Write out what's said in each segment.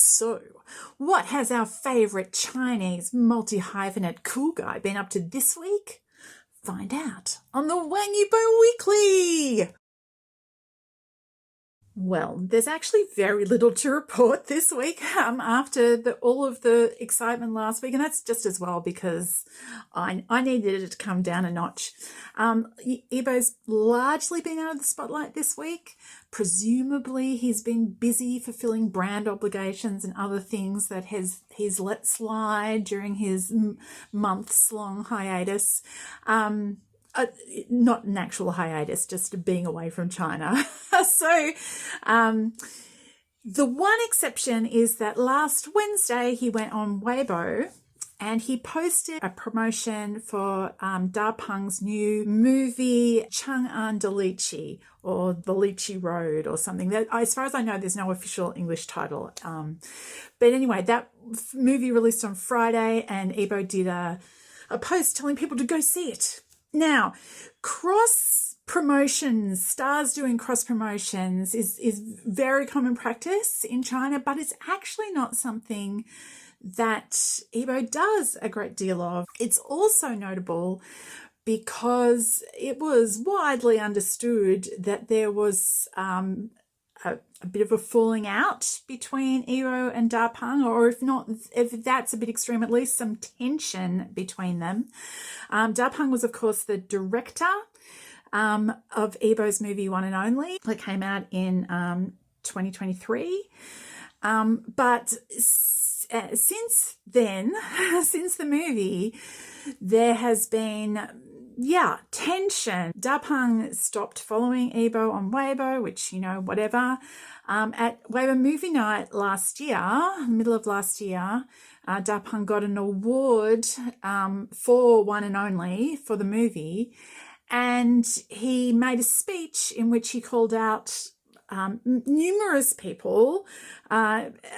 So, what has our favourite Chinese multi-hyphenate cool guy been up to this week? Find out on the Wang Yibo Weekly! Well, there's actually very little to report this week after all of the excitement last week, and that's just as well because I needed it to come down a notch. Yibo's largely been out of the spotlight this week. Presumably he's been busy fulfilling brand obligations and other things that he's let slide during his months-long hiatus. Not an actual hiatus, just being away from China. So the one exception is that last Wednesday he went on Weibo and he posted a promotion for Peng's new movie Chang'an de Lychee, or The Lychee Road or something. That, as far as I know, there's no official English title. But anyway, that movie released on Friday and Yibo did a post telling people to go see it. Now, cross promotions, stars doing cross promotions is very common practice in China, but it's actually not something that Yibo does a great deal of. It's also notable because it was widely understood that there was a bit of a falling out between Yibo and Peng, or if that's a bit extreme, at least some tension between them. Peng was, of course, the director of Yibo's movie One and Only that came out in 2023. But since then, since the movie, there has been tension. Peng stopped following Yibo on Weibo, which, whatever. At Weibo Movie Night last year, middle of last year, Peng got an award for One and Only for the movie, and he made a speech in which he called out numerous people,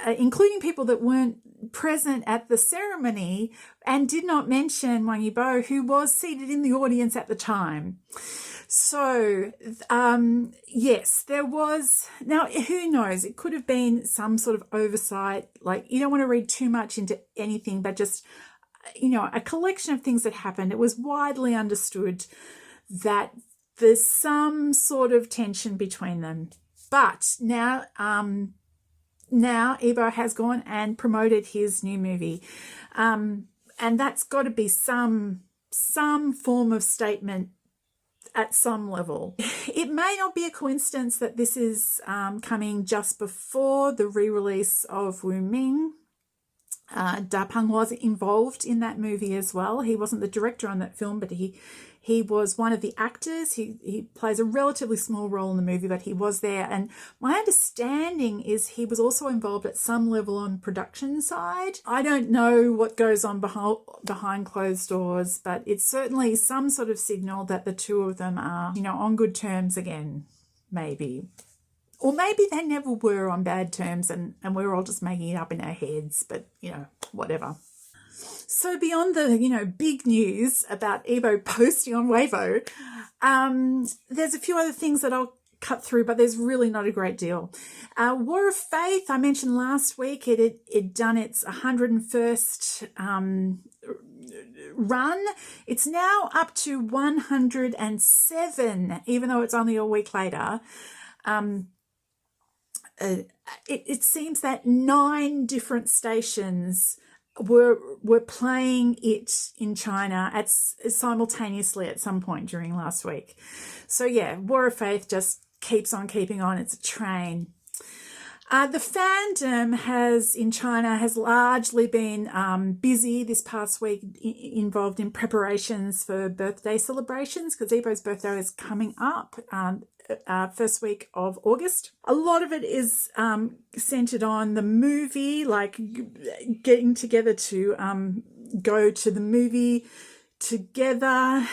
including people that weren't present at the ceremony, and did not mention Wang Yibo, who was seated in the audience at the time. So, yes, there was, now who knows, it could have been some sort of oversight. Like, you don't want to read too much into anything, but just, a collection of things that happened. It was widely understood that there's some sort of tension between them. But now Yibo has gone and promoted his new movie. And that's got to be some form of statement at some level. It may not be a coincidence that this is coming just before the re-release of Wu Ming. Peng was involved in that movie as well. He wasn't the director on that film, but he was one of the actors. He plays a relatively small role in the movie, but he was there. And my understanding is he was also involved at some level on production side. I don't know what goes on behind closed doors, but it's certainly some sort of signal that the two of them are, on good terms again, maybe. Or maybe they never were on bad terms and we're all just making it up in our heads, but, whatever. So beyond the, big news about Yibo posting on Weibo, there's a few other things that I'll cut through, but there's really not a great deal. War of Faith, I mentioned last week, it done its 101st run. It's now up to 107, even though it's only a week later. It seems that 9 different stations were playing it in China simultaneously at some point during last week. So yeah, War of Faith just keeps on keeping on. It's a train. The fandom in China has largely been busy this past week, involved in preparations for birthday celebrations, because Yibo's birthday is coming up first week of August. A lot of it is centered on the movie, like getting together to go to the movie together,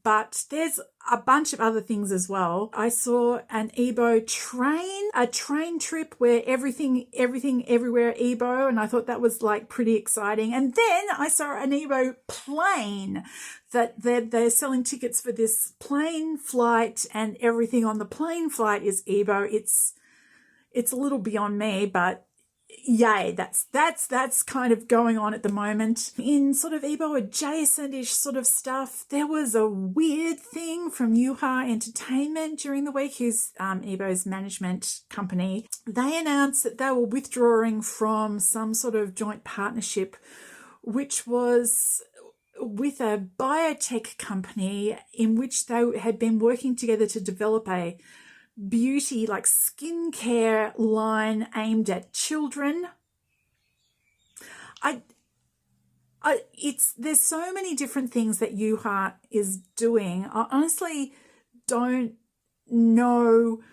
but there's a bunch of other things as well. I saw an Yibo train trip where everything everywhere Yibo, and I thought that was like pretty exciting. And then I saw an Yibo plane that they're selling tickets for this plane flight, and everything on the plane flight is Yibo. It's a little beyond me, but yay, that's kind of going on at the moment. In sort of Yibo adjacent-ish sort of stuff, there was a weird thing from Yuha Entertainment during the week, who's Yibo's management company. They announced that they were withdrawing from some sort of joint partnership, which was with a biotech company in which they had been working together to develop a beauty, like skincare line aimed at children. There's so many different things that Yuha is doing. I honestly don't know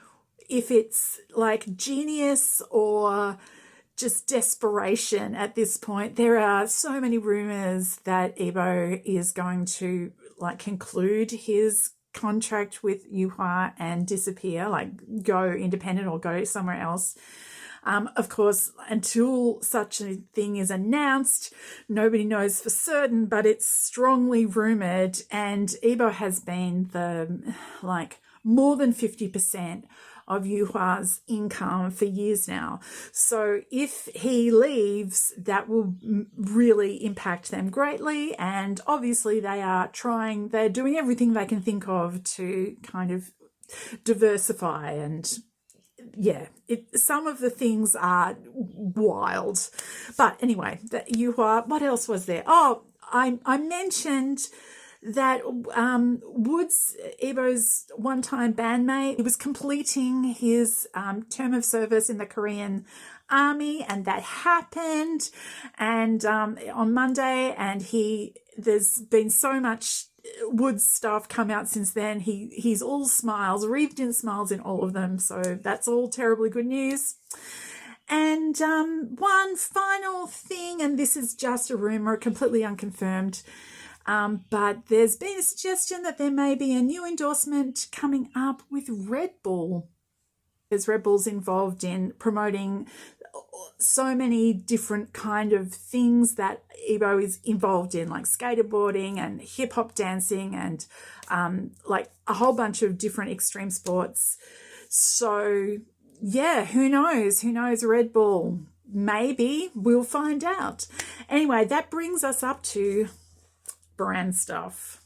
if it's like genius or just desperation at this point. There are so many rumors that Yibo is going to like conclude his contract with Yuhua and disappear, like go independent or go somewhere else. Of course, until such a thing is announced, nobody knows for certain, but it's strongly rumored, and Yibo has been the like more than 50% of Yuhua's income for years now. So if he leaves, that will really impact them greatly. And obviously they're doing everything they can think of to kind of diversify. And yeah, some of the things are wild. But anyway, Yuhua, what else was there? Oh, I mentioned that Woods, Yibo's one-time bandmate, he was completing his term of service in the Korean Army, and that happened. And on Monday, and there's been so much Woods stuff come out since then. He's all smiles, radiant smiles in all of them. So that's all terribly good news. And one final thing, and this is just a rumor, completely unconfirmed. But there's been a suggestion that there may be a new endorsement coming up with Red Bull. There's Red Bull's involved in promoting so many different kind of things that Yibo is involved in, like skateboarding and hip hop dancing and like a whole bunch of different extreme sports. So yeah, who knows? Who knows Red Bull? Maybe we'll find out. Anyway, that brings us up to brand stuff.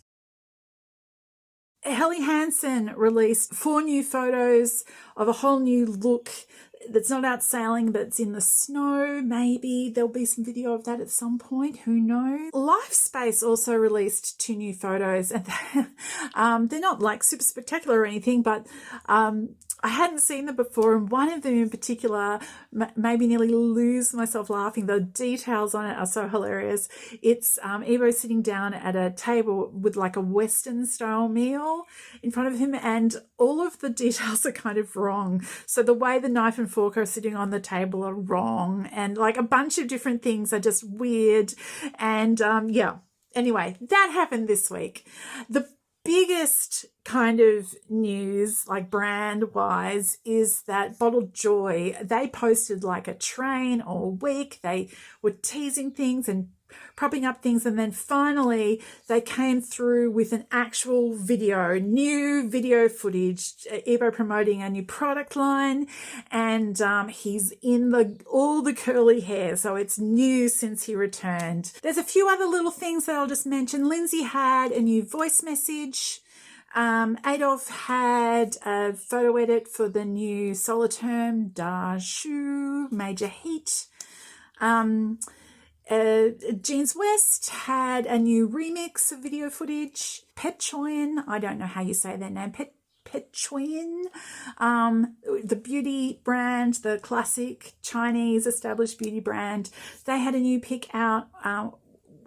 Helly Hansen released 4 new photos of a whole new look that's not out sailing, but it's in the snow. Maybe there'll be some video of that at some point. Who knows? Lifespace also released 2 new photos, and they're not like super spectacular or anything, but I hadn't seen them before, and one of them in particular made me nearly lose myself laughing. The details on it are so hilarious. It's Yibo sitting down at a table with like a Western style meal in front of him, and all of the details are kind of wrong. So the way the knife and fork are sitting on the table are wrong, and like a bunch of different things are just weird. And yeah, anyway, that happened this week. The biggest kind of news, like brand wise, is that Bottled Joy, they posted like a train all week. They were teasing things and propping up things, and then finally they came through with an actual video, new video footage, Yibo promoting a new product line, and he's in all the curly hair, so it's new since he returned. There's a few other little things that I'll just mention. Lindsay had a new voice message. Adolf had a photo edit for the new Soloterm Da Shu Major Heat. Jeans West had a new remix of video footage. Petchoin, I don't know how you say their name, Petchoin, the beauty brand, the classic Chinese established beauty brand, they had a new pic out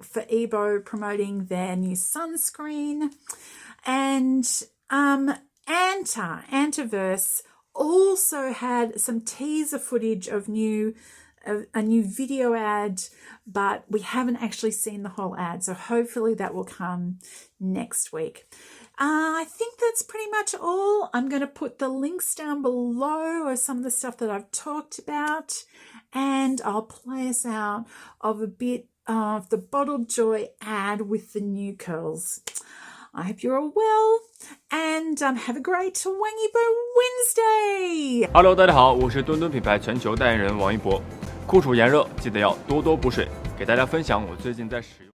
for Yibo promoting their new sunscreen. And Antiverse also had some teaser footage of a new video ad, but we haven't actually seen the whole ad, so hopefully that will come next week. I think that's pretty much all. I'm going to put the links down below of some of the stuff that I've talked about, and I'll play us out of a bit of the Bottled Joy ad with the new curls. I hope you're all well, and have a great Wangibo Wednesday! Hello， 大家好，我是墩墩品牌全球代言人王一博。酷暑炎热，记得要多多补水。给大家分享我最近在使用。